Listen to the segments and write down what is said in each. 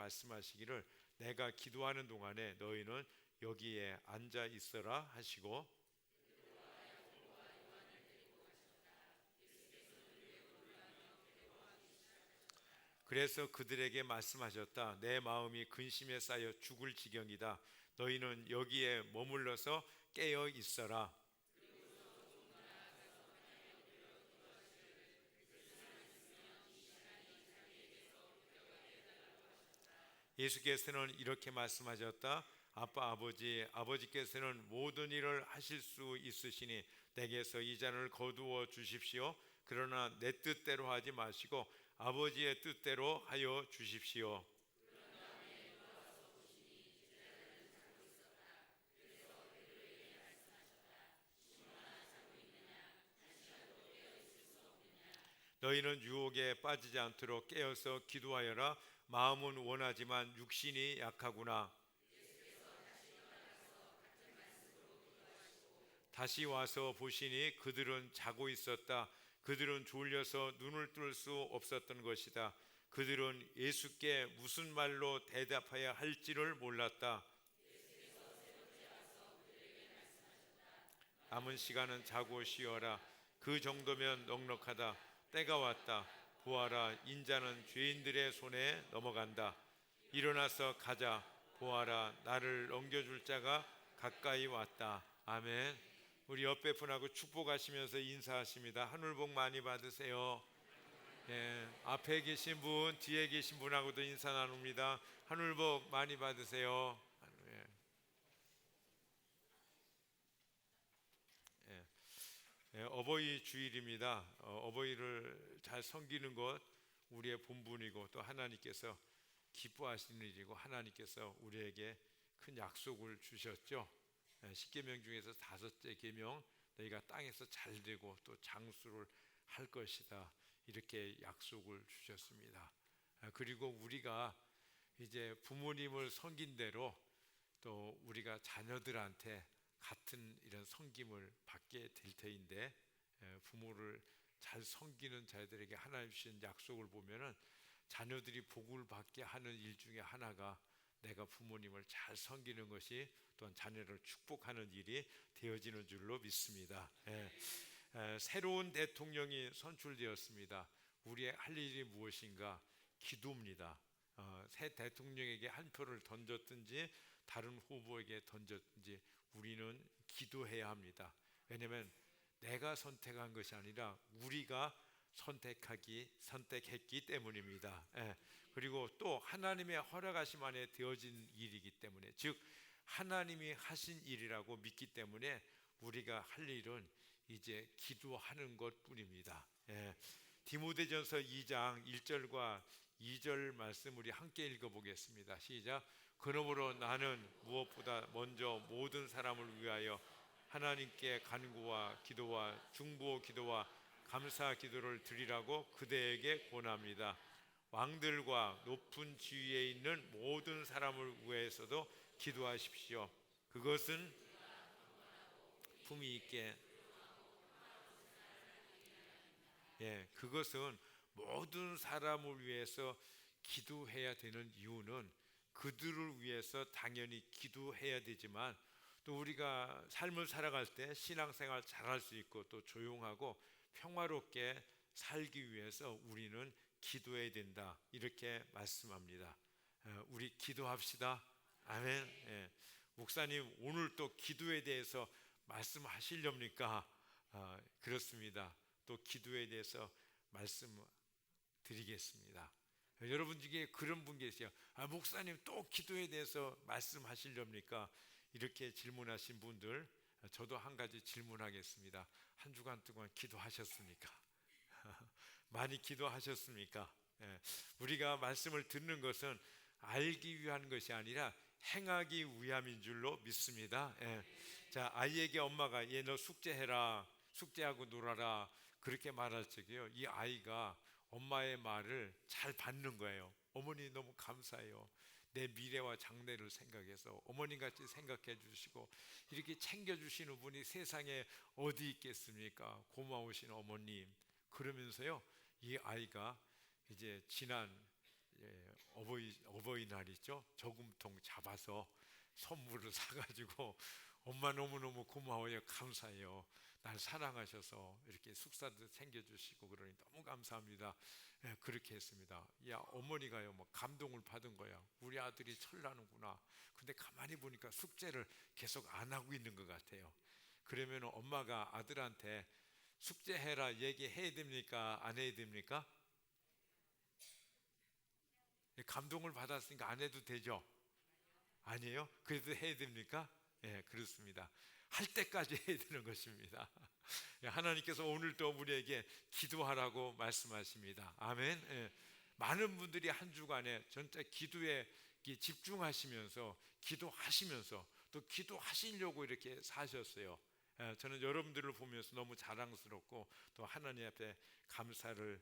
말씀하시기를 내가 기도하는 동안에 너희는 여기에 앉아 있어라 하시고, 그래서 그들에게 말씀하셨다. 내 마음이 근심에 쌓여 죽을 지경이다. 너희는 여기에 머물러서 깨어 있어라. 예수께서는 이렇게 말씀하셨다. 아빠 아버지께서는 모든 일을 하실 수 있으시니 내게서 이 잔을 거두어 주십시오. 그러나 내 뜻대로 하지 마시고 아버지의 뜻대로 하여 주십시오. 너희는 유혹에 빠지지 않도록 깨어서 기도하여라. 마음은 원하지만 육신이 약하구나. 다시 와서 보시니 그들은 자고 있었다. 그들은 졸려서 눈을 뜰 수 없었던 것이다. 그들은 예수께 무슨 말로 대답해야 할지를 몰랐다. 남은 시간은 자고 쉬어라. 그 정도면 넉넉하다. 때가 왔다. 보아라, 인자는 죄인들의 손에 넘어간다. 일어나서 가자. 보아라, 나를 넘겨줄 자가 가까이 왔다. 아멘. 우리 옆에 분하고 축복하시면서 인사하십니다. 하늘 복 많이 받으세요. 예, 앞에 계신 분, 뒤에 계신 분하고도 인사 나눕니다. 하늘 복 많이 받으세요. 예. 예. 예, 어버이 주일입니다. 어버이를 잘 섬기는 것 우리의 본분이고 또 하나님께서 기뻐하시는 일이고 하나님께서 우리에게 큰 약속을 주셨죠. 10계명 중에서 5째 계명, 너희가 땅에서 잘 되고 또 장수를 할 것이다, 이렇게 약속을 주셨습니다. 그리고 우리가 이제 부모님을 섬긴 대로 또 우리가 자녀들한테 같은 이런 섬김을 받게 될 터인데, 부모를 잘 섬기는 자들에게 하나님 주신 약속을 보면은 자녀들이 복을 받게 하는 일 중에 하나가 내가 부모님을 잘 섬기는 것이 또한 자녀를 축복하는 일이 되어지는 줄로 믿습니다. 새로운 대통령이 선출되었습니다. 우리의 할 일이 무엇인가? 기도입니다. 새 대통령에게 한 표를 던졌든지 다른 후보에게 던졌든지 우리는 기도해야 합니다. 왜냐하면 내가 선택한 것이 아니라 우리가 선택했기 때문입니다. 그리고 또 하나님의 허락하심 안에 되어진 일이기 때문에, 즉 하나님이 하신 일이라고 믿기 때문에 우리가 할 일은 이제 기도하는 것뿐입니다. 디모데전서 2장 1절과 2절 말씀 우리 함께 읽어보겠습니다. 시작. 그러므로 나는 무엇보다 먼저 모든 사람을 위하여 하나님께 간구와 기도와 중보 기도와 감사 기도를 드리라고 그대에게 권합니다. 왕들과 높은 지위에 있는 모든 사람을 위해서도 기도하십시오. 그것은 품위 있게, 그것은 모든 사람을 위해서 기도해야 되는 이유는 그들을 위해서 당연히 기도해야 되지만 또 우리가 삶을 살아갈 때 신앙생활 잘할 수 있고 또 조용하고 평화롭게 살기 위해서 우리는 기도해야 된다, 이렇게 말씀합니다. 우리 기도합시다. 아멘. 목사님 오늘 또 기도에 대해서 말씀하시렵니까? 그렇습니다. 또 기도에 대해서 말씀드리겠습니다. 여러분 중에 그런 분 계세요. 목사님 또 기도에 대해서 말씀하시렵니까? 이렇게 질문하신 분들, 저도 한 가지 질문하겠습니다. 한 주간 동안 기도하셨습니까? 많이 기도하셨습니까? 우리가 말씀을 듣는 것은 알기 위한 것이 아니라 행하기 위함인 줄로 믿습니다. 자, 아이에게 엄마가 얘 너 숙제해라, 숙제하고 놀아라 그렇게 말할 적에요, 이 아이가 엄마의 말을 잘 받는 거예요. 어머니 너무 감사해요. 내 미래와 장래를 생각해서 어머니같이 생각해 주시고 이렇게 챙겨주시는 분이 세상에 어디 있겠습니까? 고마우신 어머님. 그러면서요, 이 아이가 이제 지난 어버이날 있죠. 저금통 잡아서 선물을 사가지고 엄마 너무너무 고마워요. 감사해요. 날 사랑하셔서 이렇게 숙사도 챙겨주시고 그러니 너무 감사합니다. 예, 그렇게 했습니다. 야, 어머니가요, 뭐 감동을 받은 거야. 우리 아들이 철나는구나. 근데 가만히 보니까 숙제를 계속 안 하고 있는 것 같아요. 그러면 엄마가 아들한테 숙제해라 얘기해야 됩니까? 안 해야 됩니까? 감동을 받았으니까 안 해도 되죠? 아니에요? 그래도 해야 됩니까? 예, 그렇습니다. 할 때까지 해야 되는 것입니다. 예, 하나님께서 오늘도 우리에게 기도하라고 말씀하십니다. 아멘. 예, 많은 분들이 한 주간에 전체 기도에 집중하시면서 기도하시면서 또 기도하시려고 이렇게 사셨어요. 예, 저는 여러분들을 보면서 너무 자랑스럽고 또 하나님 앞에 감사를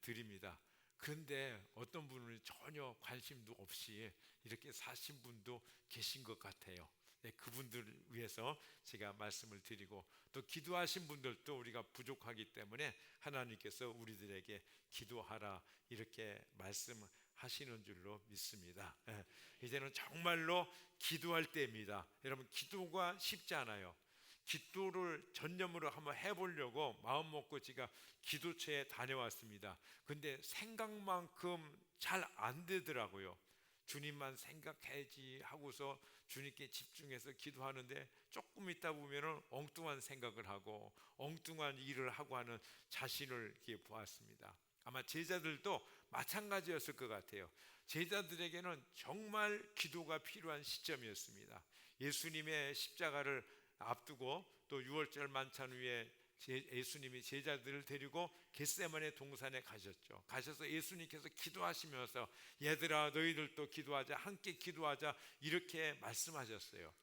드립니다. 그런데 어떤 분은 전혀 관심도 없이 이렇게 사신 분도 계신 것 같아요. 네, 그분들을 위해서 제가 말씀을 드리고 또 기도하신 분들도 우리가 부족하기 때문에 하나님께서 우리들에게 기도하라 이렇게 말씀하시는 줄로 믿습니다. 예, 이제는 정말로 기도할 때입니다. 여러분, 기도가 쉽지 않아요. 기도를 전념으로 한번 해보려고 마음 먹고 제가 기도처에 다녀왔습니다. 근데 생각만큼 잘 안 되더라고요. 주님만 생각해야지 하고서 주님께 집중해서 기도하는데 조금 있다 보면은 엉뚱한 생각을 하고 엉뚱한 일을 하고 하는 자신을 이렇게 보았습니다. 아마 제자들도 마찬가지였을 것 같아요. 제자들에게는 정말 기도가 필요한 시점이었습니다. 예수님의 십자가를 앞두고 또 6월절 만찬 후에 예수님이 제자들을 데리고 겟세마네 동산에 가셨죠. 가셔서 예수님께서 기도하시면서 얘들아 너희들도 기도하자, 함께 기도하자 이렇게 말씀하셨어요.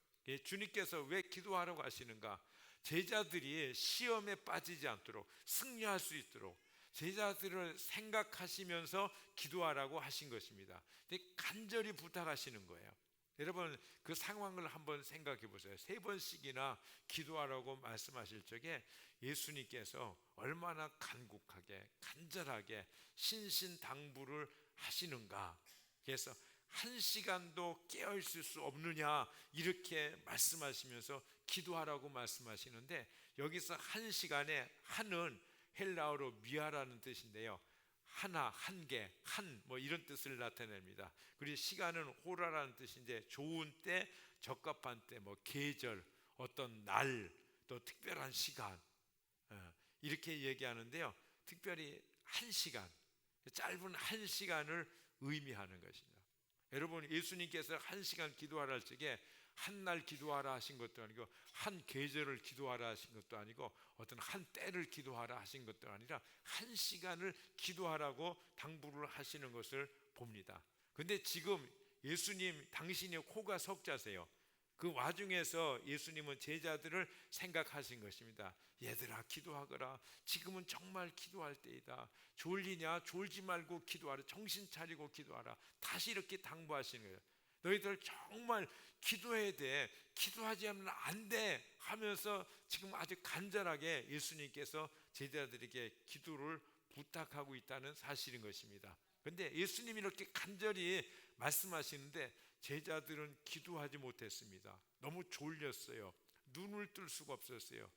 주님께서 왜 기도하라고 하시는가? 제자들이 시험에 빠지지 않도록 승리할 수 있도록 제자들을 생각하시면서 기도하라고 하신 것입니다. 간절히 부탁하시는 거예요. 여러분, 그 상황을 한번 생각해 보세요. 3번씩이나 기도하라고 말씀하실 적에 예수님께서 얼마나 간곡하게 간절하게 신신당부를 하시는가. 그래서 1시간도 깨어있을 수 없느냐 이렇게 말씀하시면서 기도하라고 말씀하시는데, 여기서 1시간에 한은 헬라어로 미아라는 뜻인데요, 하나, 한 개, 한 뭐 이런 뜻을 나타냅니다. 그리고 시간은 호라라는 뜻인데 좋은 때, 적합한 때, 뭐 계절, 어떤 날, 또 특별한 시간 이렇게 얘기하는데요. 특별히 1시간, 짧은 1시간을 의미하는 것입니다. 여러분, 예수님께서 1시간 기도하라 할 적에 한 날 기도하라 하신 것도 아니고 한 계절을 기도하라 하신 것도 아니고 어떤 한 때를 기도하라 하신 것도 아니라 1시간을 기도하라고 당부를 하시는 것을 봅니다. 근데 지금 예수님 당신의 코가 석자세요. 그 와중에서 예수님은 제자들을 생각하신 것입니다. 얘들아 기도하거라. 지금은 정말 기도할 때이다. 졸리냐? 졸지 말고 기도하라. 정신 차리고 기도하라. 다시 이렇게 당부하시는 거예요. 너희들 정말 기도해야 돼. 기도하지 않으면 안 돼 하면서 지금 아주 간절하게 예수님께서 제자들에게 기도를 부탁하고 있다는 사실인 것입니다. 그런데 예수님이 이렇게 간절히 말씀하시는데 제자들은 기도하지 못했습니다. 너무 졸렸어요. 눈을 뜰 수가 없었어요.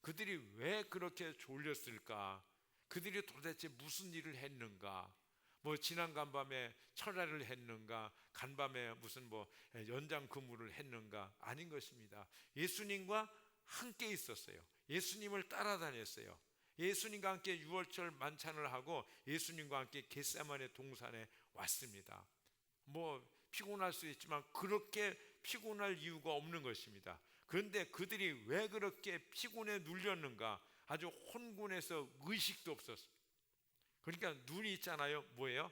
그들이 왜 그렇게 졸렸을까? 그들이 도대체 무슨 일을 했는가? 뭐 지난 간밤에 철야를 했는가? 간밤에 무슨 뭐 연장 근무를 했는가? 아닌 것입니다. 예수님과 함께 있었어요. 예수님을 따라다녔어요. 예수님과 함께 유월절 만찬을 하고 예수님과 함께 겟세마네 동산에 왔습니다. 뭐 피곤할 수 있지만 그렇게 피곤할 이유가 없는 것입니다. 그런데 그들이 왜 그렇게 피곤에 눌렸는가? 아주 혼곤해서 의식도 없었어요. 그러니까 눈이 있잖아요. 뭐예요?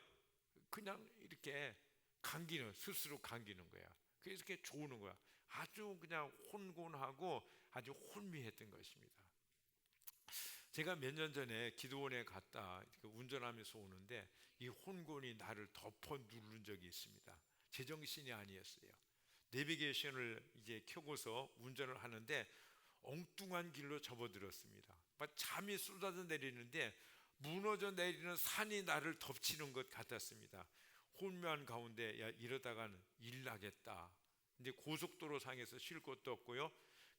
그냥 이렇게 감기는, 스스로 감기는 거야. 그래서 이렇게 조는 거야. 아주 그냥 혼곤하고 아주 혼미했던 것입니다. 제가 몇 년 전에 기도원에 갔다 운전하면서 오는데 이 혼곤이 나를 덮어 누른 적이 있습니다. 제정신이 아니었어요. 내비게이션을 이제 켜고서 운전을 하는데 엉뚱한 길로 접어들었습니다. 잠이 쏟아져 내리는데 무너져 내리는 산이 나를 덮치는 것 같았습니다. 혼미한 가운데 야 이러다가는 일 나겠다. 이제 고속도로 상에서 쉴 곳도 없고요.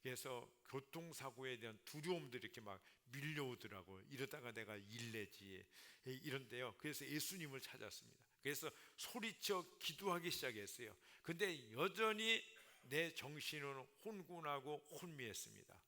그래서 교통사고에 대한 두려움들이 이렇게 막 밀려오더라고요. 이러다가 내가 일 내지 이런데요. 그래서 예수님을 찾았습니다. 그래서 소리쳐 기도하기 시작했어요. 근데 여전히 내 정신은 혼돈하고 혼미했습니다.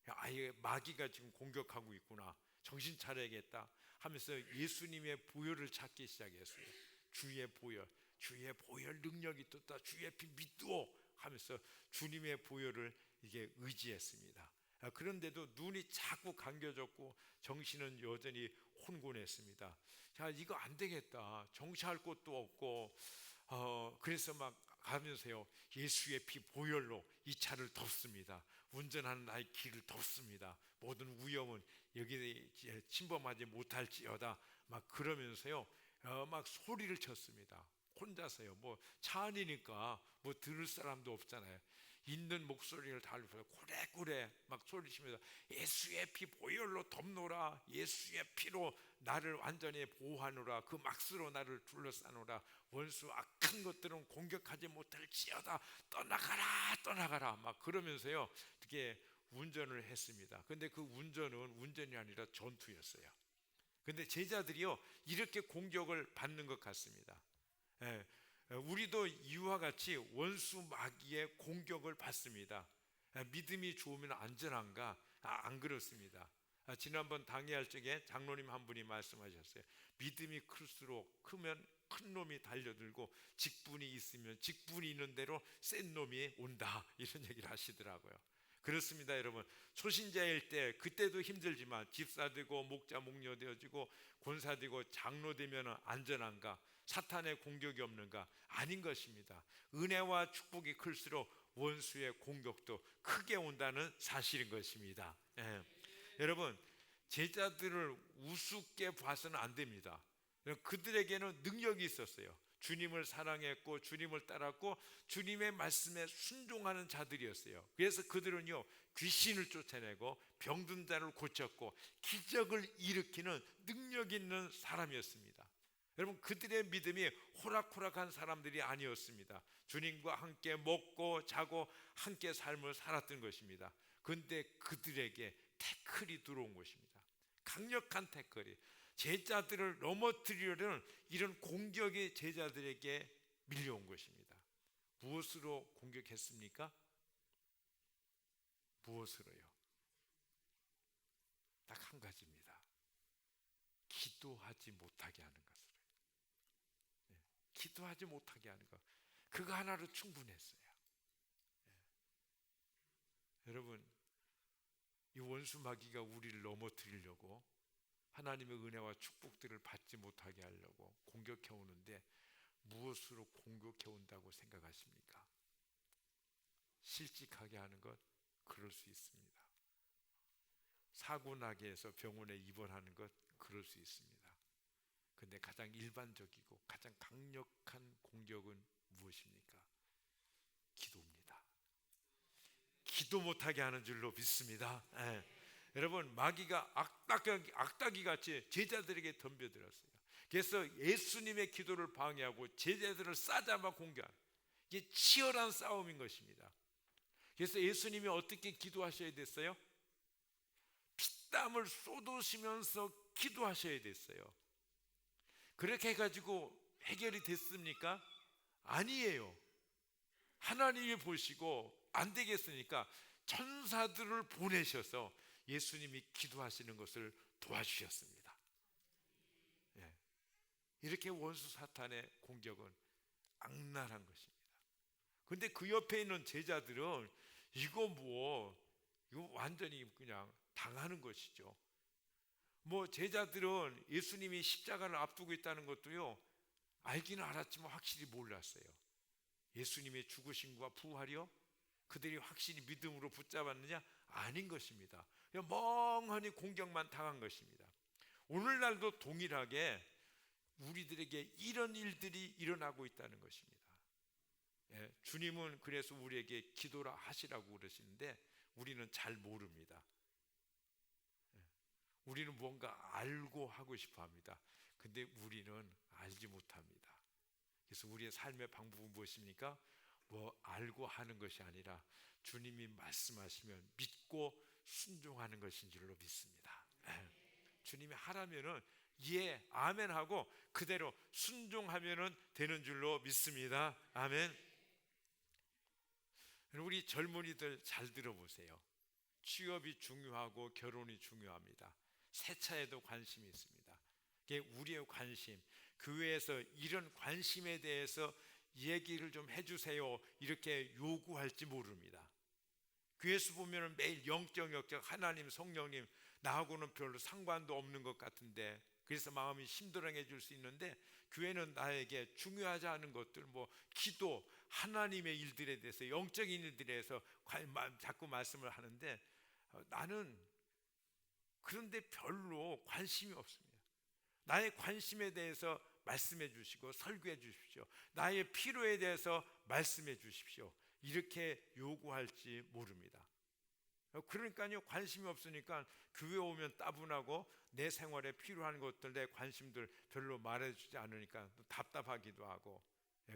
아예 마귀가 지금 공격하고 있구나, 정신 차려야겠다 하면서 예수님의 보혈을 찾기 시작했어요. 주의 보혈, 주의 보혈 능력이 있다, 주의 피 믿도 하면서 주님의 보혈을 이게 의지했습니다. 그런데도 눈이 자꾸 감겨졌고 정신은 여전히 혼곤했습니다. 자, 이거 안 되겠다, 정시할 곳도 없고 그래서 막 가면서요, 예수의 피 보혈로 이 차를 덮습니다. 운전하는 나의 길을 덮습니다. 모든 위험은 여기 침범하지 못할지어다 막 그러면서요, 막 소리를 쳤습니다. 혼자서요. 뭐 차 안이니까 뭐 들을 사람도 없잖아요. 있는 목소리를 달리면서 고래고래 막 소리치면서 예수의 피 보혈로 덮노라, 예수의 피로 나를 완전히 보호하노라, 그 막스로 나를 둘러싸노라, 원수 악한 것들은 공격하지 못할지어다, 떠나가라 떠나가라 막 그러면서요 이렇게 운전을 했습니다. 근데 그 운전은 운전이 아니라 전투였어요. 근데 제자들이요 이렇게 공격을 받는 것 같습니다. 예, 우리도 이와 같이 원수 마귀의 공격을 받습니다. 믿음이 좋으면 안전한가? 안 그렇습니다. 지난번 당회할 적에 장로님 한 분이 말씀하셨어요. 믿음이 클수록 크면 큰 놈이 달려들고 직분이 있으면 직분이 있는 대로 센 놈이 온다, 이런 얘기를 하시더라고요. 그렇습니다. 여러분, 초신자일 때 그때도 힘들지만 집사 되고 목자 목녀 되어지고 권사 되고 장로 되면 안전한가? 사탄의 공격이 없는가? 아닌 것입니다. 은혜와 축복이 클수록 원수의 공격도 크게 온다는 사실인 것입니다. 예. 여러분, 제자들을 우습게 봐서는 안 됩니다. 그들에게는 능력이 있었어요. 주님을 사랑했고 주님을 따랐고 주님의 말씀에 순종하는 자들이었어요. 그래서 그들은요 귀신을 쫓아내고 병든 자를 고쳤고 기적을 일으키는 능력 있는 사람이었습니다. 여러분, 그들의 믿음이 호락호락한 사람들이 아니었습니다. 주님과 함께 먹고 자고 함께 삶을 살았던 것입니다. 그런데 그들에게 태클이 들어온 것입니다. 강력한 태클이, 제자들을 넘어뜨리려는 이런 공격이 제자들에게 밀려온 것입니다. 무엇으로 공격했습니까? 무엇으로요? 딱 한 가지입니다. 기도하지 못하게 하는 것으로. 기도하지 못하게 하는 것, 그거 하나로 충분했어요. 여러분, 이 원수 마귀가 우리를 넘어뜨리려고 하나님의 은혜와 축복들을 받지 못하게 하려고 공격해 오는데 무엇으로 공격해 온다고 생각하십니까? 실직하게 하는 것, 그럴 수 있습니다. 사고 나게 해서 병원에 입원하는 것, 그럴 수 있습니다. 근데 가장 일반적이고 가장 강력한 공격은 무엇입니까? 기도입니다. 기도 못하게 하는 줄로 믿습니다. 예. 여러분, 마귀가 악따기 같이 제자들에게 덤벼들었어요. 그래서 예수님의 기도를 방해하고 제자들을 싸잡아 공격하는, 이게 치열한 싸움인 것입니다. 그래서 예수님이 어떻게 기도하셔야 됐어요? 피땀을 쏟으시면서 기도하셔야 됐어요. 그렇게 해가지고 해결이 됐습니까? 아니에요. 하나님이 보시고 안 되겠으니까 천사들을 보내셔서 예수님이 기도하시는 것을 도와주셨습니다. 예. 이렇게 원수 사탄의 공격은 악랄한 것입니다. 그런데 그 옆에 있는 제자들은 이거 완전히 그냥 당하는 것이죠. 뭐 제자들은 예수님이 십자가를 앞두고 있다는 것도요 알기는 알았지만 확실히 몰랐어요. 예수님의 죽으심과 부활이요 그들이 확실히 믿음으로 붙잡았느냐? 아닌 것입니다. 그냥 멍하니 공격만 당한 것입니다. 오늘날도 동일하게 우리들에게 이런 일들이 일어나고 있다는 것입니다. 예, 주님은 그래서 우리에게 기도라 하시라고 그러시는데 우리는 잘 모릅니다. 우리는 뭔가 알고 하고 싶어 합니다. 근데 우리는 알지 못합니다. 그래서 우리의 삶의 방법은 무엇입니까? 뭐 알고 하는 것이 아니라 주님이 말씀하시면 믿고 순종하는 것인 줄로 믿습니다. 주님이 하라면은 예, 아멘 하고 그대로 순종하면은 되는 줄로 믿습니다. 아멘. 우리 젊은이들 잘 들어보세요. 취업이 중요하고 결혼이 중요합니다. 세차에도 관심이 있습니다. 이게 우리의 관심, 교회에서 이런 관심에 대해서 얘기를 좀 해주세요 이렇게 요구할지 모릅니다. 교회에서 보면 매일 영적 하나님 성령님 나하고는 별로 상관도 없는 것 같은데, 그래서 마음이 힘들어해 줄 수 있는데, 교회는 나에게 중요하지 않은 것들, 뭐 기도, 하나님의 일들에 대해서, 영적인 일들에 대해서 자꾸 말씀을 하는데, 나는 그런데 별로 관심이 없습니다. 나의 관심에 대해서 말씀해 주시고 설교해 주십시오. 나의 필요에 대해서 말씀해 주십시오. 이렇게 요구할지 모릅니다. 그러니까요, 관심이 없으니까 교회 오면 따분하고 내 생활에 필요한 것들, 내 관심들 별로 말해주지 않으니까 또 답답하기도 하고,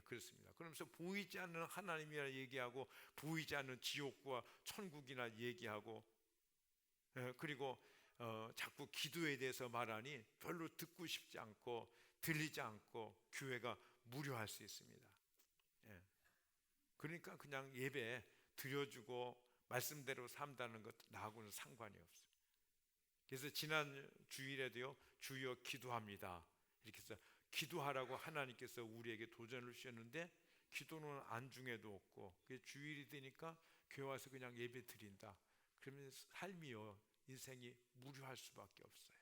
그렇습니다. 그러면서 보이지 않는 하나님이라 얘기하고 보이지 않는 지옥과 천국이나 얘기하고, 그리고 자꾸 기도에 대해서 말하니 별로 듣고 싶지 않고 들리지 않고 교회가 무료할 수 있습니다. 그러니까 그냥 예배 드려주고 말씀대로 산다는 것 나하고는 상관이 없어요. 그래서 지난 주일에도요, 주여 기도합니다 이렇게 해서 기도하라고 하나님께서 우리에게 도전을 주셨는데, 기도는 안중에도 없고 주일이 되니까 교회 와서 그냥 예배 드린다. 그러면 삶이요, 인생이 무료할 수밖에 없어요.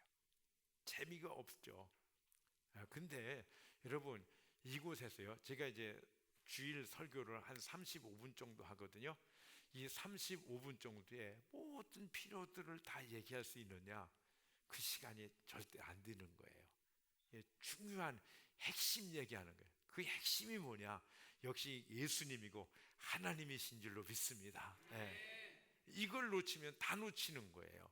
재미가 없죠. 근데 여러분, 이곳에서요, 제가 이제 주일 설교를 한 35분 정도 하거든요. 이 35분 정도에 모든 필요들을 다 얘기할 수 있느냐? 그 시간이 절대 안 되는 거예요. 중요한 핵심 얘기하는 거예요. 그 핵심이 뭐냐? 역시 예수님이고 하나님이신 줄로 믿습니다. 이걸 놓치면 다 놓치는 거예요.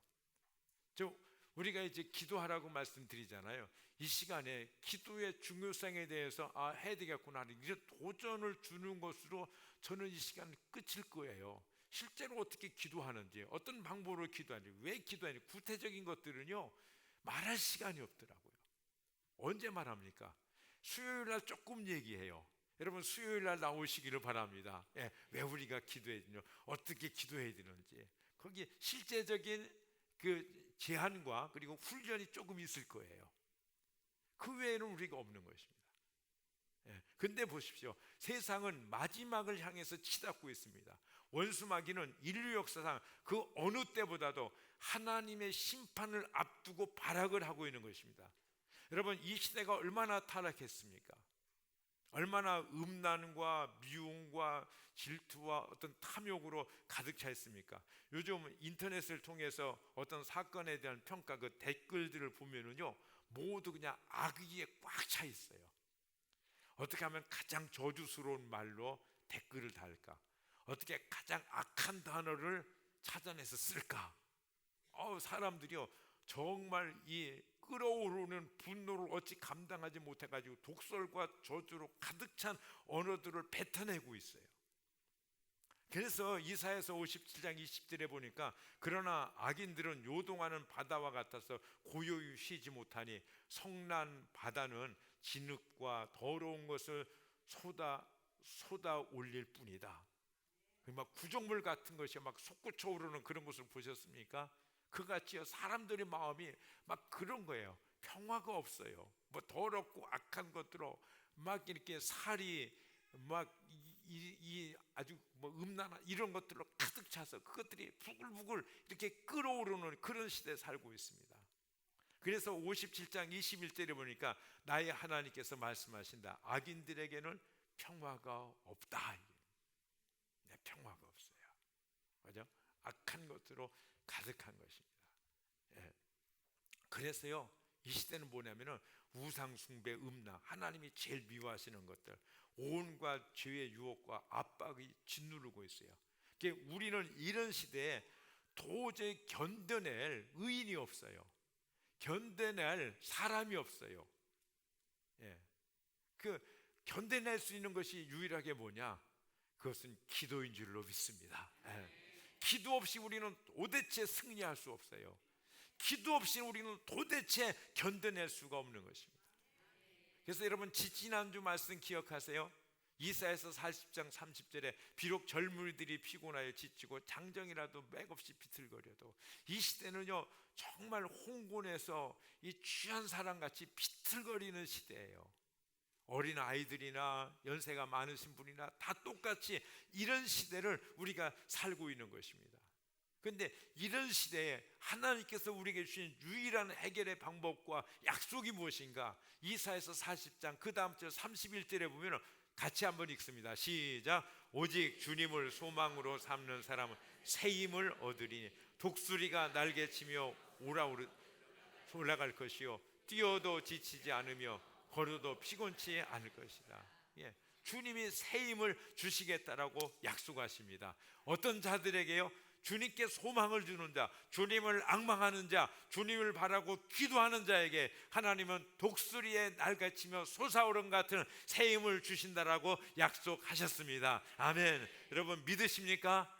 우리가 이제 기도하라고 말씀드리잖아요. 이 시간에 기도의 중요성에 대해서 해야 되겠구나 하는 이런 도전을 주는 것으로 저는 이 시간 끝일 거예요. 실제로 어떻게 기도하는지, 어떤 방법으로 기도하는지, 왜 기도하는지, 구체적인 것들은요 말할 시간이 없더라고요. 언제 말합니까? 수요일날 조금 얘기해요. 여러분 수요일날 나오시기를 바랍니다. 왜 우리가 기도해야 되냐, 어떻게 기도해야 되는지, 거기 실제적인 그 제한과 그리고 훈련이 조금 있을 거예요. 그 외에는 우리가 없는 것입니다. 근데 보십시오, 세상은 마지막을 향해서 치닫고 있습니다. 원수 마귀는 인류 역사상 그 어느 때보다도 하나님의 심판을 앞두고 발악을 하고 있는 것입니다. 여러분, 이 시대가 얼마나 타락했습니까? 얼마나 음란과 미움과 질투와 어떤 탐욕으로 가득 차 있습니까? 요즘 인터넷을 통해서 어떤 사건에 대한 평가, 그 댓글들을 보면은요, 모두 그냥 악의에 꽉 차 있어요. 어떻게 하면 가장 저주스러운 말로 댓글을 달까? 어떻게 가장 악한 단어를 찾아내서 쓸까? 사람들이요, 정말 이 끓어오르는 분노를 어찌 감당하지 못해가지고 독설과 저주로 가득 찬 언어들을 뱉어내고 있어요. 그래서 이사야서 57장 20절에 보니까, 그러나 악인들은 요동하는 바다와 같아서 고요히 쉬지 못하니 성난 바다는 진흙과 더러운 것을 쏟아 올릴 뿐이다. 막 구정물 같은 것이 막 솟구쳐 오르는 그런 것을 보셨습니까? 그같이요, 사람들의 마음이 막 그런 거예요. 평화가 없어요. 뭐 더럽고 악한 것들로 막 이렇게 살이 막 아주 뭐 음란한 이런 것들로 가득 차서 그것들이 부글부글 이렇게 끓어오르는 그런 시대에 살고 있습니다. 그래서 57장 21절에 보니까 나의 하나님께서 말씀하신다. 악인들에게는 평화가 없다. 평화가 없어요. 맞아? 악한 것으로 가득한 것입니다. 그래서요, 이 시대는 뭐냐면은 우상 숭배, 음란, 하나님이 제일 미워하시는 것들, 온갖 죄의 유혹과 압박이 짓누르고 있어요. 우리는 이런 시대에 도저히 견뎌낼 의인이 없어요. 견뎌낼 사람이 없어요. 견뎌낼 수 있는 것이 유일하게 뭐냐? 그것은 기도인 줄로 믿습니다. 기도 없이 우리는 도대체 승리할 수 없어요. 기도 없이 우리는 도대체 견뎌낼 수가 없는 것입니다. 그래서 여러분, 지지난주 말씀 기억하세요? 이사야서 40장 30절에 비록 젊은이들이 피곤하여 지치고 장정이라도 맥없이 비틀거려도, 이 시대는요 정말 홍곤해서 이 취한 사람같이 비틀거리는 시대예요. 어린 아이들이나 연세가 많으신 분이나 다 똑같이 이런 시대를 우리가 살고 있는 것입니다. 그런데 이런 시대에 하나님께서 우리에게 주신 유일한 해결의 방법과 약속이 무엇인가? 이사야서 40장 그 다음 절 31절에 보면 같이 한번 읽습니다. 시작. 오직 주님을 소망으로 삼는 사람은 새 힘을 얻으리니 독수리가 날개치며 올라갈 것이요 뛰어도 지치지 않으며 걸어도 피곤치 않을 것이다. 주님이 새 힘을 주시겠다라고 약속하십니다. 어떤 자들에게요? 주님께 소망을 주는 자, 주님을 앙망하는 자, 주님을 바라고 기도하는 자에게 하나님은 독수리의 날개치며 솟아오른 같은 새 힘을 주신다라고 약속하셨습니다. 아멘. 여러분 믿으십니까?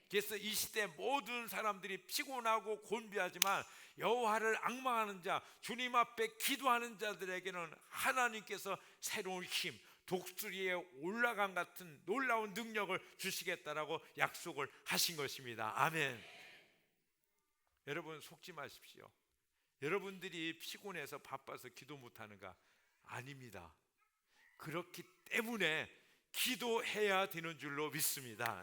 그래서 이 시대 모든 사람들이 피곤하고 곤비하지만 여호와를 앙망하는 자, 주님 앞에 기도하는 자들에게는 하나님께서 새로운 힘, 독수리에 올라간 같은 놀라운 능력을 주시겠다라고 약속을 하신 것입니다. 아멘. 여러분 속지 마십시오. 여러분들이 피곤해서 바빠서 기도 못하는가? 아닙니다. 그렇기 때문에 기도해야 되는 줄로 믿습니다.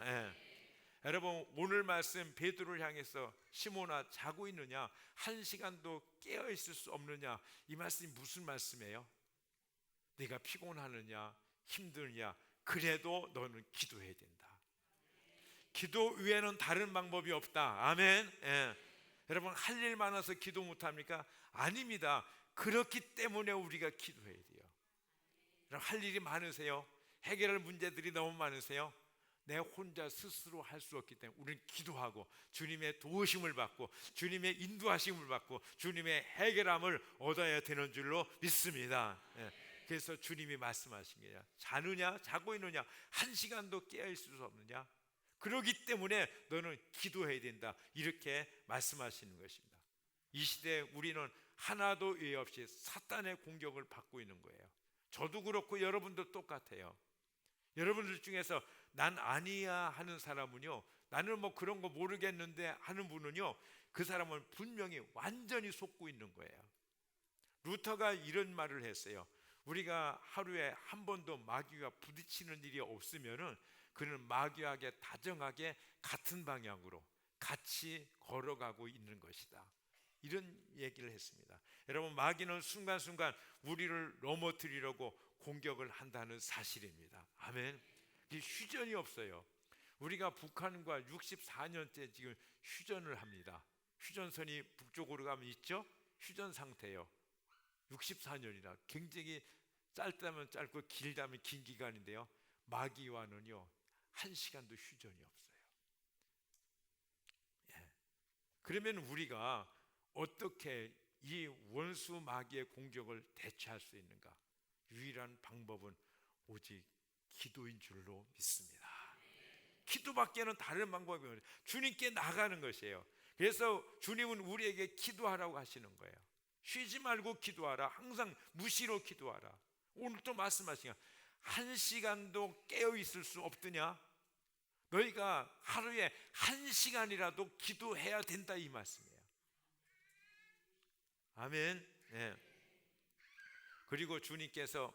여러분 오늘 말씀 베드로를 향해서 시몬아 자고 있느냐? 한 시간도 깨어 있을 수 없느냐? 이 말씀이 무슨 말씀이에요? 네가 피곤하느냐 힘드냐 그래도 너는 기도해야 된다. 기도 외에는 다른 방법이 없다. 아멘. 여러분 할 일 많아서 기도 못합니까? 아닙니다. 그렇기 때문에 우리가 기도해야 돼요. 여러분 할 일이 많으세요? 해결할 문제들이 너무 많으세요? 내 혼자 스스로 할 수 없기 때문에 우리는 기도하고 주님의 도우심을 받고 주님의 인도하심을 받고 주님의 해결함을 얻어야 되는 줄로 믿습니다. 그래서 주님이 말씀하신 거야. 자느냐 자고 있느냐 한 시간도 깨어있을 수 없느냐? 그러기 때문에 너는 기도해야 된다. 이렇게 말씀하시는 것입니다. 이 시대에 우리는 하나도 예외 없이 사탄의 공격을 받고 있는 거예요. 저도 그렇고 여러분도 똑같아요. 여러분들 중에서 난 아니야 하는 사람은요, 나는 뭐 그런 거 모르겠는데 하는 분은요, 그 사람은 분명히 완전히 속고 있는 거예요. 루터가 이런 말을 했어요. 우리가 하루에 한 번도 마귀와 부딪히는 일이 없으면은 그는 마귀에게 다정하게 같은 방향으로 같이 걸어가고 있는 것이다. 이런 얘기를 했습니다. 여러분 마귀는 순간순간 우리를 넘어뜨리려고 공격을 한다는 사실입니다. 아멘. 휴전이 없어요. 우리가 북한과 64년째 지금 휴전을 합니다. 휴전선이 북쪽으로 가면 있죠? 휴전 상태예요. 64년이라 굉장히 짧다면 짧고 길다면 긴 기간인데요. 마귀와는요 한 시간도 휴전이 없어요. 그러면 우리가 어떻게 이 원수 마귀의 공격을 대처할 수 있는가? 유일한 방법은 오직 기도인 줄로 믿습니다. 기도밖에는 다른 방법이 없어요. 주님께 나가는 것이에요. 그래서 주님은 우리에게 기도하라고 하시는 거예요. 쉬지 말고 기도하라. 항상 무시로 기도하라. 오늘 또 말씀하시냐? 한 시간도 깨어 있을 수 없더냐? 너희가 하루에 한 시간이라도 기도해야 된다 이 말씀이에요. 아멘. 네. 그리고 주님께서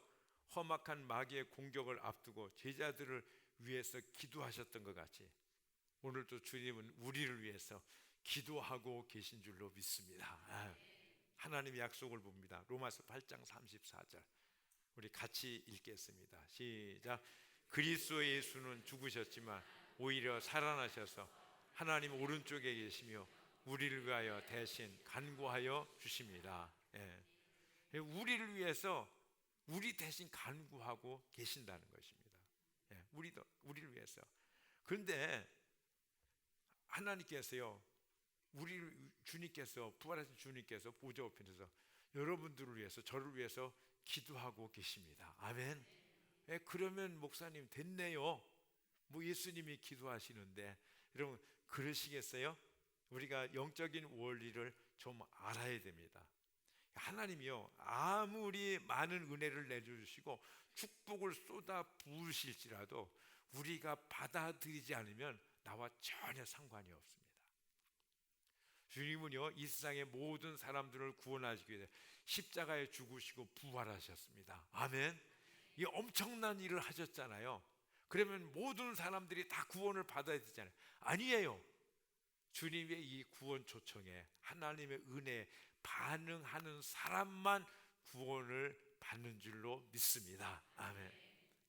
험악한 마귀의 공격을 앞두고 제자들을 위해서 기도하셨던 것 같이 오늘도 주님은 우리를 위해서 기도하고 계신 줄로 믿습니다. 하나님의 약속을 봅니다. 로마서 8장 34절 우리 같이 읽겠습니다. 시작. 그리스도 예수는 죽으셨지만 오히려 살아나셔서 하나님 오른쪽에 계시며 우리를 위하여 대신 간구하여 주십니다. 우리를 위해서 우리 대신 간구하고 계신다는 것입니다. 우리를 위해서. 그런데 하나님께서요, 주님께서 부활하신 주님께서 보좌 우편에서 여러분들을 위해서 저를 위해서 기도하고 계십니다. 아멘. 그러면 목사님 됐네요. 뭐 예수님이 기도하시는데. 여러분 그러시겠어요? 우리가 영적인 원리를 좀 알아야 됩니다. 하나님이요, 아무리 많은 은혜를 내주시고 축복을 쏟아 부으실지라도 우리가 받아들이지 않으면 나와 전혀 상관이 없습니다. 주님은요, 이 세상의 모든 사람들을 구원하시기 위해 십자가에 죽으시고 부활하셨습니다. 아멘. 이 엄청난 일을 하셨잖아요. 그러면 모든 사람들이 다 구원을 받아야 되잖아요. 아니에요. 주님의 이 구원 초청에 하나님의 은혜에 반응하는 사람만 구원을 받는 줄로 믿습니다. 아멘.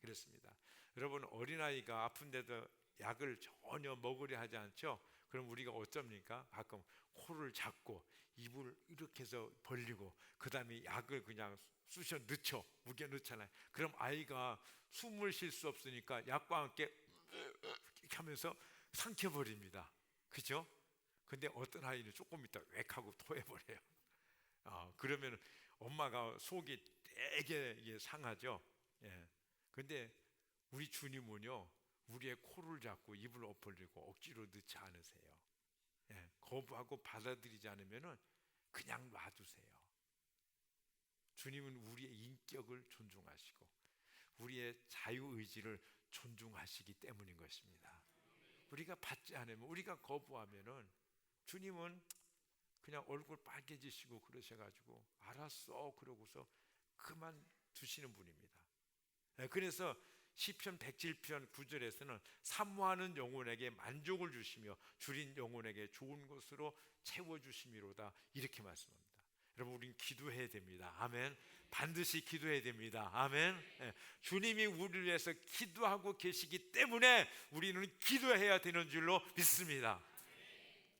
그렇습니다. 여러분, 어린아이가 아픈데도 약을 전혀 먹으려 하지 않죠? 그럼 우리가 어쩝니까? 가끔 코를 잡고 입을 이렇게 해서 벌리고 그 다음에 약을 그냥 쑤셔 넣죠. 우겨 넣잖아요. 그럼 아이가 숨을 쉴 수 없으니까 약과 함께 이렇게 하면서 삼켜버립니다. 그죠? 근데 어떤 아이는 조금 있다 웩 하고 토해버려요. 그러면 엄마가 속이 되게 상하죠. 예. 근데 우리 주님은요, 우리의 코를 잡고 입을 엎어리고 억지로 넣지 않으세요. 예. 거부하고 받아들이지 않으면은 그냥 놔두세요. 주님은 우리의 인격을 존중하시고 우리의 자유의지를 존중하시기 때문인 것입니다. 우리가 받지 않으면, 우리가 거부하면은 주님은 그냥 얼굴 빨개지시고 그러셔가지고 알았어 그러고서 그만 두시는 분입니다. 그래서 시편 107편 9절에서는 사모하는 영혼에게 만족을 주시며 줄인 영혼에게 좋은 것으로 채워주심이로다, 이렇게 말씀합니다. 여러분, 우린 기도해야 됩니다. 아멘. 반드시 기도해야 됩니다. 아멘. 주님이 우리를 위해서 기도하고 계시기 때문에 우리는 기도해야 되는 줄로 믿습니다.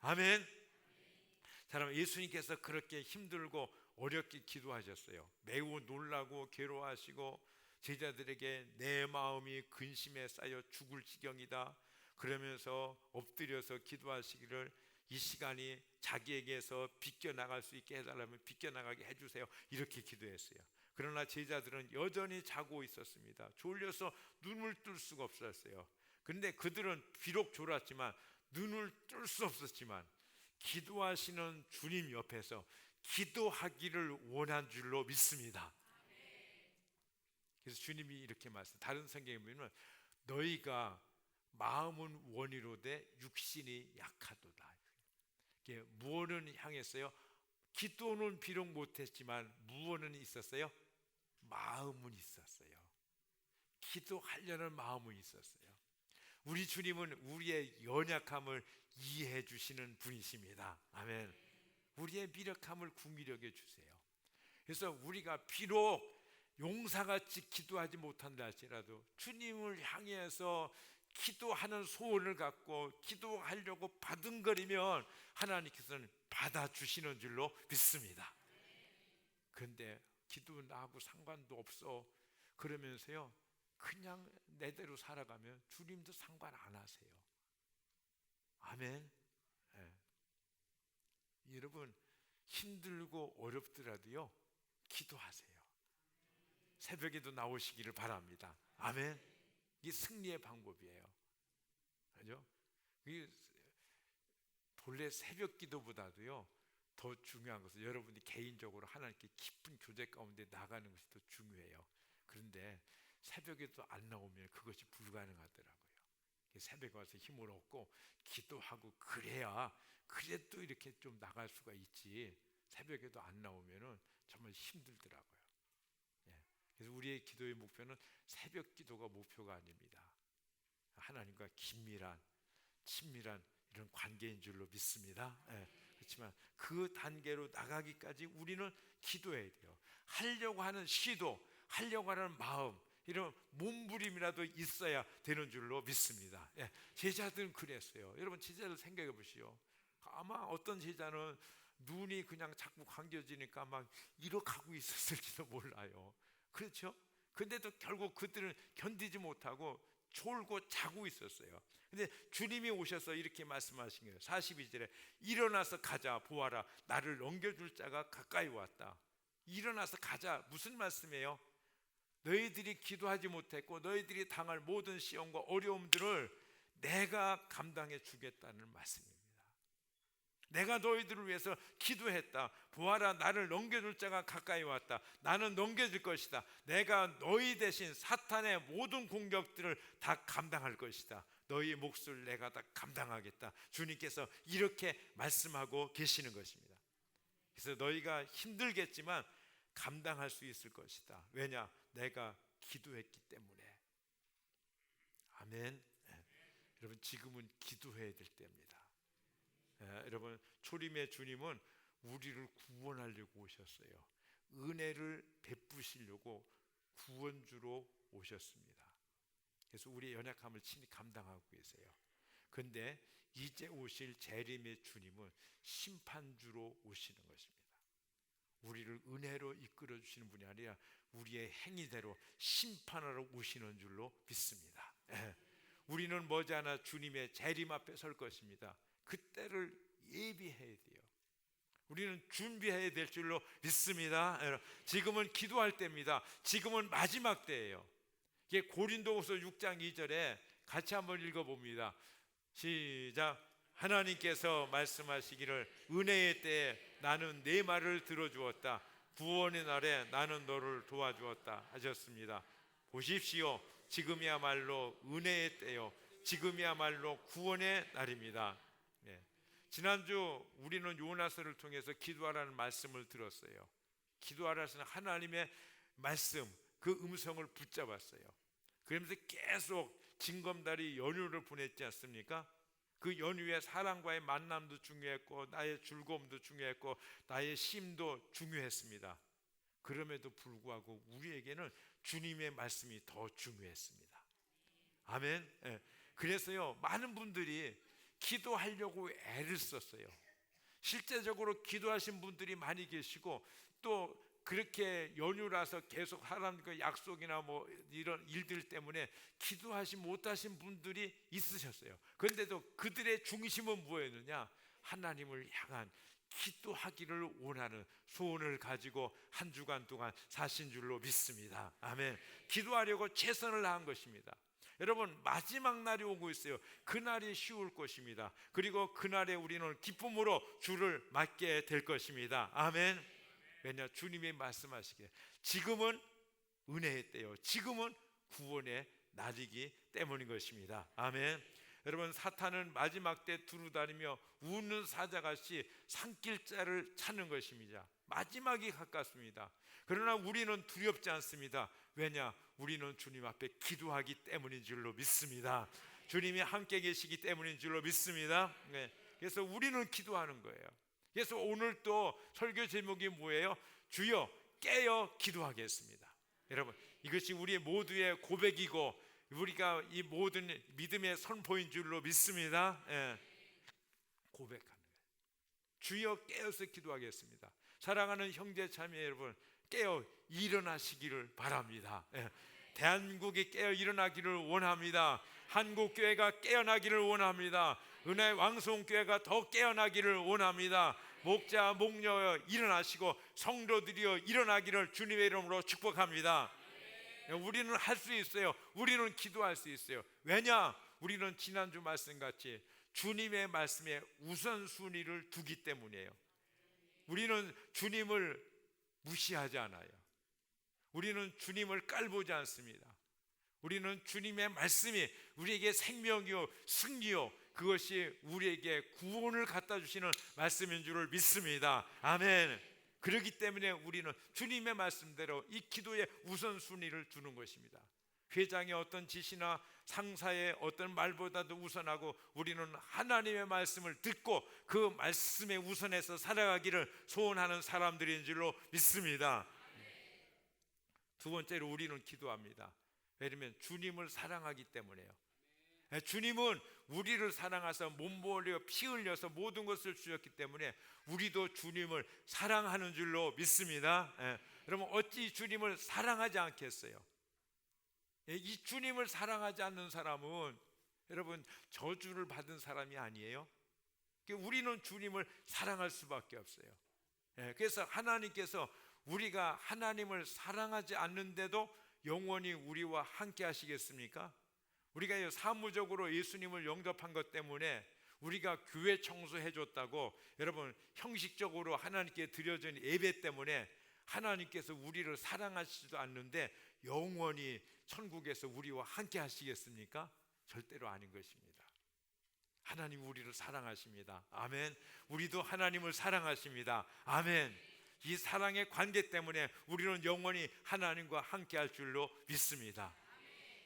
아멘. 자, 그럼 예수님께서 그렇게 힘들고 어렵게 기도하셨어요. 매우 놀라고 괴로워하시고 제자들에게 내 마음이 근심에 쌓여 죽을 지경이다 그러면서 엎드려서 기도하시기를 이 시간이 자기에게서 비껴나갈 수 있게 해달라면 비껴나가게 해주세요, 이렇게 기도했어요. 그러나 제자들은 여전히 자고 있었습니다. 졸려서 눈을 뜰 수가 없었어요. 그런데 그들은 비록 졸았지만 눈을 뜰 수 없었지만 기도하시는 주님 옆에서 기도하기를 원한 줄로 믿습니다. 그래서 주님이 이렇게 말씀, 다른 성경에 보면 너희가 마음은 원이로되 육신이 약하도다. 이게 무엇을 향했어요? 기도는 비록 못했지만 무엇은 있었어요? 마음은 있었어요. 기도하려는 마음은 있었어요. 우리 주님은 우리의 연약함을 이해해 주시는 분이십니다. 아멘. 우리의 미력함을 궁히 여겨 주세요. 그래서 우리가 비록 용사같이 기도하지 못한다 할지라도 주님을 향해서 기도하는 소원을 갖고 기도하려고 바둥거리면 하나님께서는 받아주시는 줄로 믿습니다. 그런데 기도 나하고 상관도 없어 그러면서요, 그냥 내대로 살아가면 주님도 상관 안 하세요. 아멘. 네. 여러분, 힘들고 어렵더라도요 기도하세요. 새벽에도 나오시기를 바랍니다. 아멘. 이게 승리의 방법이에요. 그죠? 본래 새벽 기도보다도요 더 중요한 것은 여러분이 개인적으로 하나님께 깊은 교제 가운데 나가는 것이 더 중요해요. 그런데 새벽에도 안 나오면 그것이 불가능하더라고요. 새벽에 와서 힘을 얻고 기도하고 그래야 또 이렇게 좀 나갈 수가 있지, 새벽에도 안 나오면은 정말 힘들더라고요. 그래서 우리의 기도의 목표는 새벽 기도가 목표가 아닙니다. 하나님과 긴밀한 친밀한 이런 관계인 줄로 믿습니다. 그렇지만 그 단계로 나가기까지 우리는 기도해야 돼요. 하려고 하는 시도, 하려고 하는 마음, 이런 몸부림이라도 있어야 되는 줄로 믿습니다. 제자들은 그랬어요. 여러분, 제자들 생각해 보시오. 아마 어떤 제자는 눈이 그냥 자꾸 감겨지니까 막 이렇게 하고 있었을지도 몰라요. 그렇죠? 근데도 결국 그들은 견디지 못하고 졸고 자고 있었어요. 근데 주님이 오셔서 이렇게 말씀하신 거예요. 42절에 일어나서 가자, 보아라, 나를 넘겨줄 자가 가까이 왔다. 일어나서 가자, 무슨 말씀이에요? 너희들이 기도하지 못했고 너희들이 당할 모든 시험과 어려움들을 내가 감당해 주겠다는 말씀입니다. 내가 너희들을 위해서 기도했다. 보아라, 나를 넘겨줄 자가 가까이 왔다. 나는 넘겨줄 것이다. 내가 너희 대신 사탄의 모든 공격들을 다 감당할 것이다. 너희 몫을 내가 다 감당하겠다. 주님께서 이렇게 말씀하고 계시는 것입니다. 그래서 너희가 힘들겠지만 감당할 수 있을 것이다. 왜냐? 내가 기도했기 때문에. 아멘. 여러분, 지금은 기도해야 될 때입니다. 여러분, 초림의 주님은 우리를 구원하려고 오셨어요. 은혜를 베푸시려고 구원주로 오셨습니다. 그래서 우리의 연약함을 친히 감당하고 계세요. 그런데 이제 오실 재림의 주님은 심판주로 오시는 것입니다. 우리를 은혜로 이끌어 주시는 분이 아니라 우리의 행위대로 심판하러 오시는 줄로 믿습니다. 우리는 머지않아 주님의 재림 앞에 설 것입니다. 그때를 예비해야 돼요. 우리는 준비해야 될 줄로 믿습니다. 지금은 기도할 때입니다. 지금은 마지막 때예요. 이게 고린도후서 6장 2절에 같이 한번 읽어봅니다. 시작. 하나님께서 말씀하시기를 은혜의 때에 나는 네 말을 들어주었다. 구원의 날에 나는 너를 도와주었다 하셨습니다. 보십시오. 지금이야말로 은혜의 때요, 지금이야말로 구원의 날입니다. 지난주 우리는 요나서를 통해서 기도하라는 말씀을 들었어요. 기도하라는 하나님의 말씀, 그 음성을 붙잡았어요. 그러면서 계속 징검다리 연휴를 보냈지 않습니까? 그 연휴에 사람과의 만남도 중요했고 나의 즐거움도 중요했고 나의 쉼도 중요했습니다. 그럼에도 불구하고 우리에게는 주님의 말씀이 더 중요했습니다. 아멘. 그래서요, 많은 분들이 기도하려고 애를 썼어요. 실제적으로 기도하신 분들이 많이 계시고 또 그렇게 연휴라서 계속 하나님과 약속이나 뭐 이런 일들 때문에 기도하지 못하신 분들이 있으셨어요. 그런데도 그들의 중심은 뭐였느냐? 하나님을 향한 기도하기를 원하는 소원을 가지고 한 주간 동안 사신 줄로 믿습니다. 아멘. 기도하려고 최선을 다한 것입니다. 여러분, 마지막 날이 오고 있어요. 그날이 쉬울 것입니다. 그리고 그날에 우리는 기쁨으로 주를 맞게 될 것입니다. 아멘. 왜냐? 주님이 말씀하시기에 지금은 은혜의 때요, 지금은 구원의 날이기 때문인 것입니다. 아멘. 여러분, 사탄은 마지막 때 두루다니며 웃는 사자같이 산길자를 찾는 것입니다. 마지막이 가깝습니다. 그러나 우리는 두렵지 않습니다. 왜냐? 우리는 주님 앞에 기도하기 때문인 줄로 믿습니다. 주님이 함께 계시기 때문인 줄로 믿습니다. 그래서 우리는 기도하는 거예요. 그래서 오늘 또 설교 제목이 뭐예요? 주여 깨어 기도하겠습니다. 여러분, 이것이 우리 모두의 고백이고 우리가 이 모든 믿음의 선포인 줄로 믿습니다. 고백하는 거예요. 주여 깨어서 기도하겠습니다. 사랑하는 형제 자매 여러분, 깨어 일어나시기를 바랍니다. 대한민국이 깨어 일어나기를 원합니다. 한국교회가 깨어나기를 원합니다. 은혜 왕성교회가 더 깨어나기를 원합니다. 목자 목녀여 일어나시고 성도들이여 일어나기를 주님의 이름으로 축복합니다. 우리는 할 수 있어요. 우리는 기도할 수 있어요. 왜냐? 우리는 지난주 말씀같이 주님의 말씀에 우선순위를 두기 때문이에요. 우리는 주님을 무시하지 않아요. 우리는 주님을 깔보지 않습니다. 우리는 주님의 말씀이 우리에게 생명이요 승리요, 그것이 우리에게 구원을 갖다 주시는 말씀인 줄을 믿습니다. 아멘. 그렇기 때문에 우리는 주님의 말씀대로 이 기도의 우선순위를 두는 것입니다. 회장의 어떤 지시나 상사의 어떤 말보다도 우선하고 우리는 하나님의 말씀을 듣고 그 말씀에 우선해서 살아가기를 소원하는 사람들인 줄로 믿습니다. 두 번째로 우리는 기도합니다. 왜냐하면 주님을 사랑하기 때문에요. 주님은 우리를 사랑하사 몸 버려 피 흘려서 모든 것을 주셨기 때문에 우리도 주님을 사랑하는 줄로 믿습니다. 여러분, 어찌 주님을 사랑하지 않겠어요? 이 주님을 사랑하지 않는 사람은 여러분 저주를 받은 사람이 아니에요. 우리는 주님을 사랑할 수밖에 없어요. 그래서 하나님께서 우리가 하나님을 사랑하지 않는데도 영원히 우리와 함께 하시겠습니까? 우리가 사무적으로 예수님을 영접한 것 때문에 우리가 교회 청소해 줬다고 여러분 형식적으로 하나님께 드려진 예배 때문에 하나님께서 우리를 사랑하시지도 않는데 영원히 천국에서 우리와 함께 하시겠습니까? 절대로 아닌 것입니다. 하나님 우리를 사랑하십니다. 아멘. 우리도 하나님을 사랑하십니다. 아멘. 이 사랑의 관계 때문에 우리는 영원히 하나님과 함께 할 줄로 믿습니다.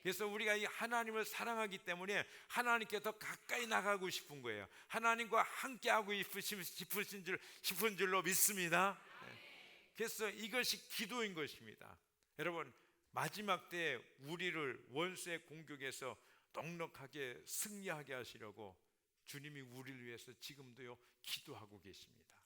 그래서 우리가 이 하나님을 사랑하기 때문에 하나님께 더 가까이 나가고 싶은 거예요. 하나님과 함께하고 싶은 줄로 믿습니다. 그래서 이것이 기도인 것입니다. 여러분 마지막 때에 우리를 원수의 공격에서 넉넉하게 승리하게 하시려고 주님이 우리를 위해서 지금도요 기도하고 계십니다.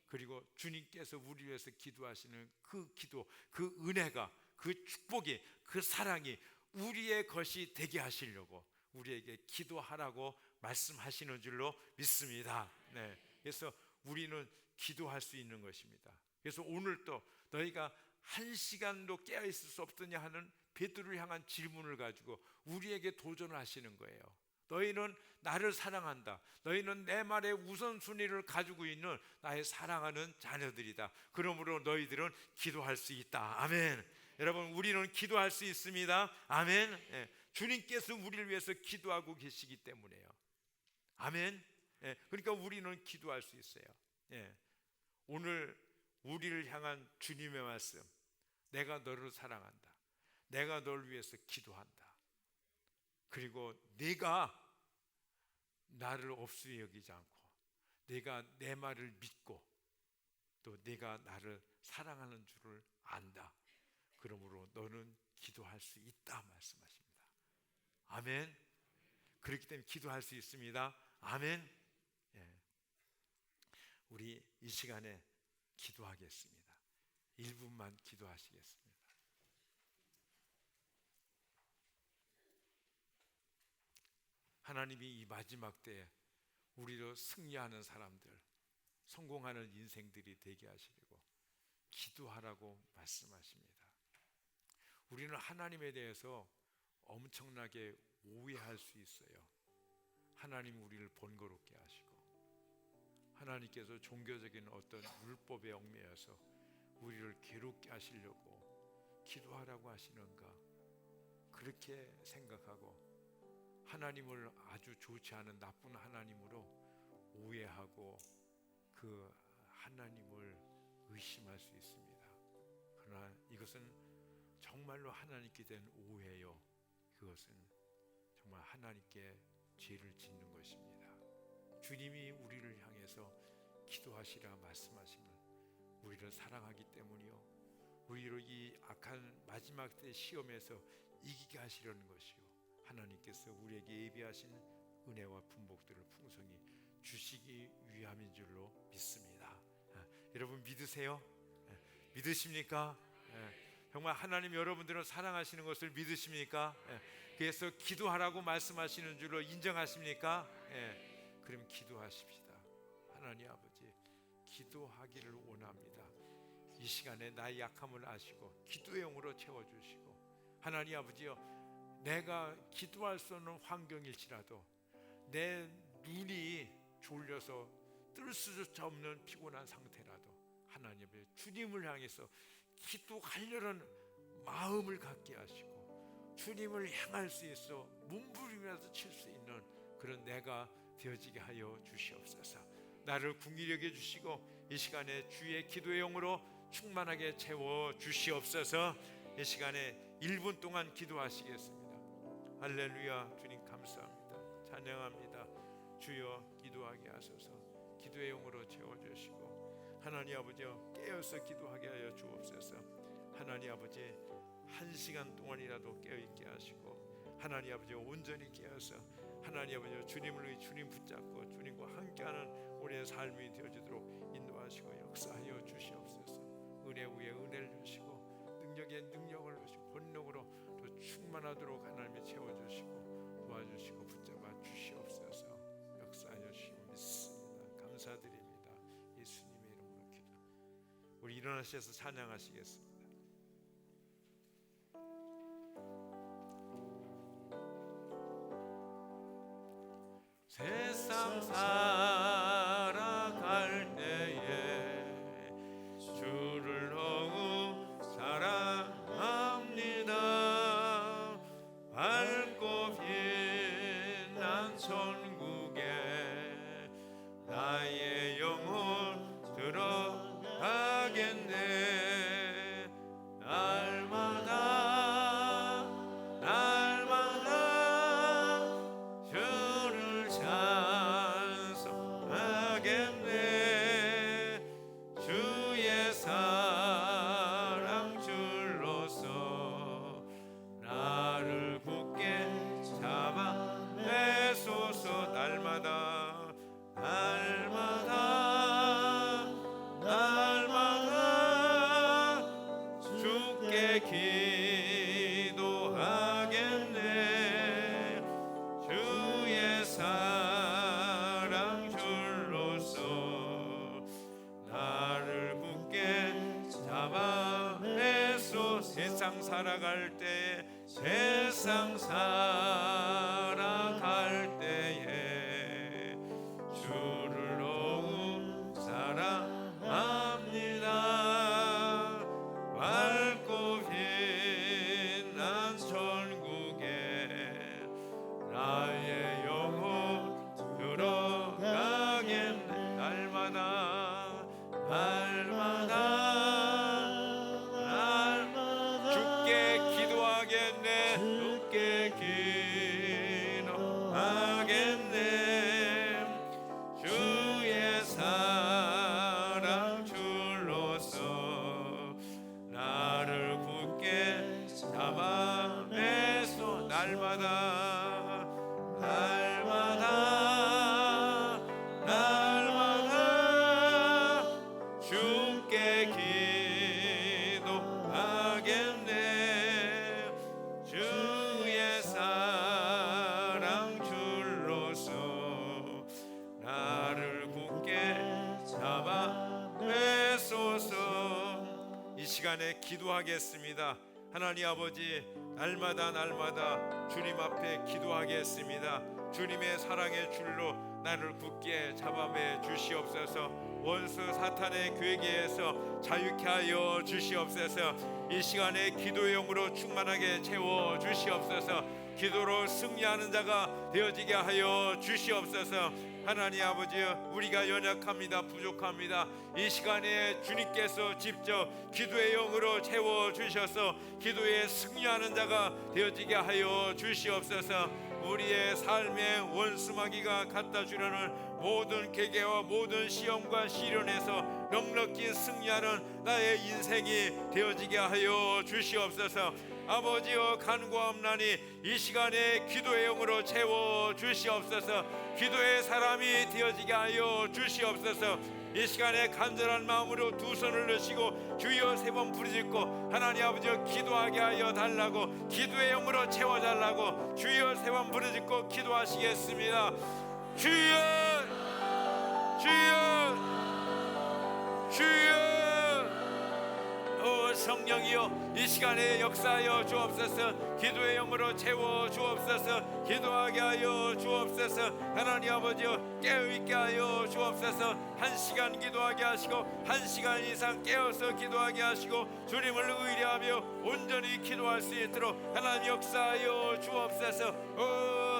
그리고 주님께서 우리를 위해서 기도하시는 그 기도, 그 은혜가, 그 축복이, 그 사랑이 우리의 것이 되게 하시려고 우리에게 기도하라고 말씀하시는 줄로 믿습니다. 네. 그래서 우리는 기도할 수 있는 것입니다. 그래서 오늘 또 너희가 한 시간도 깨어 있을 수 없더냐 하는 베드로를 향한 질문을 가지고 우리에게 도전을 하시는 거예요. 너희는 나를 사랑한다. 너희는 내 말의 우선순위를 가지고 있는 나의 사랑하는 자녀들이다. 그러므로 너희들은 기도할 수 있다. 아멘. 여러분 우리는 기도할 수 있습니다. 아멘. 예. 주님께서 우리를 위해서 기도하고 계시기 때문에요. 아멘. 예. 그러니까 우리는 기도할 수 있어요. 예. 오늘 우리를 향한 주님의 말씀, 내가 너를 사랑한다. 내가 너를 위해서 기도한다. 그리고 네가 나를 없이 여기지 않고 네가 내 말을 믿고 또 네가 나를 사랑하는 줄을 안다. 그러므로 너는 기도할 수 있다 말씀하십니다. 아멘. 그렇기 때문에 기도할 수 있습니다. 아멘. 예. 우리 이 시간에 기도하겠습니다. 1분만 기도하시겠습니다. 하나님이 이 마지막 때에 우리로 승리하는 사람들, 성공하는 인생들이 되게 하시려고 기도하라고 말씀하십니다. 우리는 하나님에 대해서 엄청나게 오해할 수 있어요. 하나님 우리를 번거롭게 하시고 하나님께서 종교적인 어떤 율법에 얽매여서 우리를 괴롭게 하시려고 기도하라고 하시는가, 그렇게 생각하고 하나님을 아주 좋지 않은 나쁜 하나님으로 오해하고 그 하나님을 의심할 수 있습니다. 그러나 이것은 정말로 하나님께 대한 오해요. 그것은 정말 하나님께 죄를 짓는 것입니다. 주님이 우리를 향해서 기도하시라 말씀하시는 우리를 사랑하기 때문이요, 우리를 이 악한 마지막 때 시험에서 이기게 하시려는 것이요, 하나님께서 우리에게 예비하신 은혜와 분복들을 풍성히 주시기 위함인 줄로 믿습니다. 여러분 믿으세요? 믿으십니까? 정말 하나님 여러분들을 사랑하시는 것을 믿으십니까? 그래서 기도하라고 말씀하시는 줄로 인정하십니까? 그럼 기도하십시다. 하나님 아버지, 기도하기를 원합니다. 이 시간에 나의 약함을 아시고 기도의 영으로 채워주시고, 하나님 아버지요, 내가 기도할 수 없는 환경일지라도 내 눈이 졸려서 뜰 수조차 없는 피곤한 상태라도 하나님 아버지, 주님을 향해서 기도하려는 마음을 갖게 하시고 주님을 향할 수 있어 몸부림이라도 칠 수 있는 그런 내가 되어지게 하여 주시옵소서. 나를 긍휼히 여겨 주시고 이 시간에 주의 기도의 영으로 충만하게 채워 주시옵소서. 이 시간에 1분 동안 기도하시겠습니다. 할렐루야. 주님 감사합니다. 찬양합니다. 주여 기도하게 하소서. 기도의 영으로 채워주시고 하나님 아버지여, 깨어서 기도하게 하여 주옵소서. 하나님 아버지, 1시간 동안이라도 깨어있게 하시고 하나님 아버지 온전히 깨어서 하나님 아버지 주님을 위해 주님 붙잡고 주님과 함께하는 우리의 삶이 되어지도록 인도하시고 역사하여 주시옵소서. 은혜 위에 은혜를 주시고 능력에 능력을 주시고 권능으로 또 충만하도록 하나님이 채워주시고 도와주시고 붙잡아 주시옵소서. 역사하여 주시고 믿습니다. 감사드립니다. 예수님의 이름으로 기도. 우리 일어나셔서 찬양하시겠습니다. 살아갈 때에 주를 더욱 사랑합니다. 밝고 빛난 천국에 나의 영혼 들어가겠네. 날마다 날마다 주를 찬송하겠네. 주의 사랑 줄로서 나를 굳게 잡아내소서. 날마다 날마다 날마다 주께 기도하겠네. 주의 사랑 줄로서 나를 굳게 잡아내소. 세상 살아갈 때 세상 살아갈 때에 주를 더욱 사랑합니다. 밝고 빛난 천국에 나의 영혼 들어가겠네. 날마다 날마다 날마다 주께 기도하겠네. 주께 기도하겠네. 주의 사랑 줄로서 나를 굳게 잡아내소. 날마다 날마다 날마다 주께 기도하겠네. 주의 사랑 줄로서 나를 굳게 잡아내소서. 이 시간에 기도하겠습니다. 하나님 아버지, 날마다 날마다 주님 앞에 기도하겠습니다. 주님의 사랑의 줄로 나를 굳게 잡아매 주시옵소서. 원수 사탄의 괴계에서 자유케 하여 주시옵소서. 이 시간에 기도의 영으로 충만하게 채워 주시옵소서. 기도로 승리하는 자가 되어지게 하여 주시옵소서. 하나님 아버지, 우리가 연약합니다. 부족합니다. 이 시간에 주님께서 직접 기도의 영으로 채워 주셔서 기도에 승리하는 자가 되어지게 하여 주시옵소서. 우리의 삶의 원수마귀가 갖다 주려는 모든 계계와 모든 시험과 시련에서 넉넉히 승리하는 나의 인생이 되어지게 하여 주시옵소서. 아버지여, 간구함나니 이 시간에 기도의 영으로 채워 주시옵소서. 기도의 사람이 되어지게 하여 주시옵소서. 이 시간에 간절한 마음으로 두 손을 넣으시고 주여 세 번 부르짖고 하나님 아버지여 기도하게 하여 달라고, 기도의 영으로 채워달라고 주여 세 번 부르짖고 기도하시겠습니다. 주여 주여 주여. 성령이여, 이 시간에 역사하여 주옵소서. 기도의 영으로 채워 주옵소서. 기도하게 하여 주옵소서. 하나님 아버지여, 깨어있게 하여 주옵소서. 1시간 기도하게 하시고 1시간 이상 깨어서 기도하게 하시고 주님을 의뢰하며 온전히 기도할 수 있도록 하나님 역사하여 주옵소서.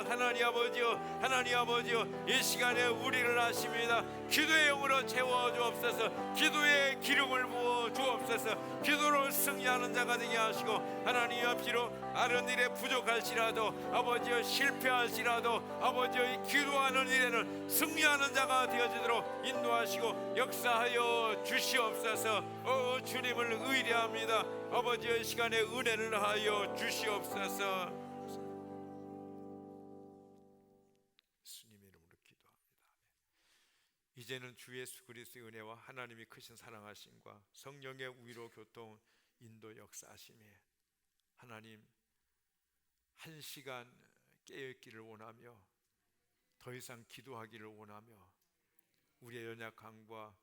하나님 아버지여, 하나님 아버지여, 이 시간에 우리를 아십니다. 기도의 영으로 채워 주옵소서. 기도의 기름을 부어 주옵소서. 기도로 승리하는 자가 되게 하시고 하나님 앞으로 다른 일에 부족할지라도 아버지여, 실패할지라도 아버지여, 이 기도하는 일에는 승리하는 자가 되어지도록 인도하시고 역사하여 주시옵소서. 주님을 의뢰합니다. 아버지여, 이 시간에 은혜를 하여 주시옵소서. 예수님의 이름으로 기도합니다. 이제는 주 예수 그리스도의 은혜와 하나님이 크신 사랑하심과 성령의 위로 교통 인도 역사하심에 하나님, 1시간 깨어있기를 원하며 더 이상 기도하기를 원하며 우리의 연약함과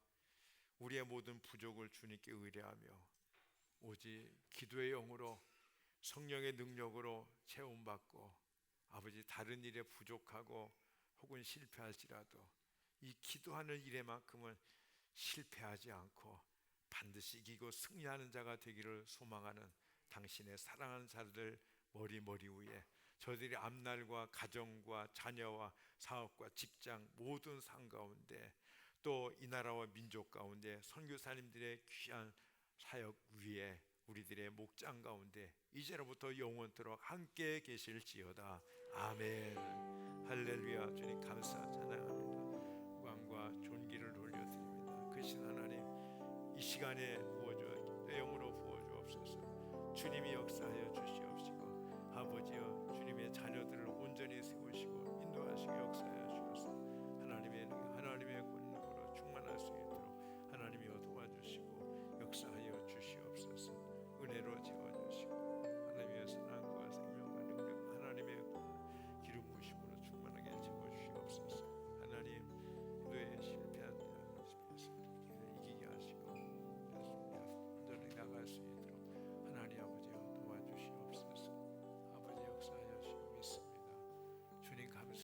우리의 모든 부족을 주님께 의뢰하며 오직 기도의 영으로 성령의 능력으로 채움받고 아버지, 다른 일에 부족하고 혹은 실패할지라도 이 기도하는 일에만큼은 실패하지 않고 반드시 이기고 승리하는 자가 되기를 소망하는 당신의 사랑하는 자들 머리 위에 저들이 앞날과 가정과 자녀와 사업과 직장 모든 상 가운데 또 이 나라와 민족 가운데 선교사님들의 귀한 사역 위에 우리들의 목장 가운데 이제로부터 영원토록 함께 계실지어다. 아멘. 할렐루야. 주님 감사 찬양합니다. 영광과 존귀를 돌려드립니다. 크신 하나님, 이 시간에 부어줘 내용으로 부어주옵소서. 주님이 역사하여 주시옵시고 아버지여 주님의 자녀들을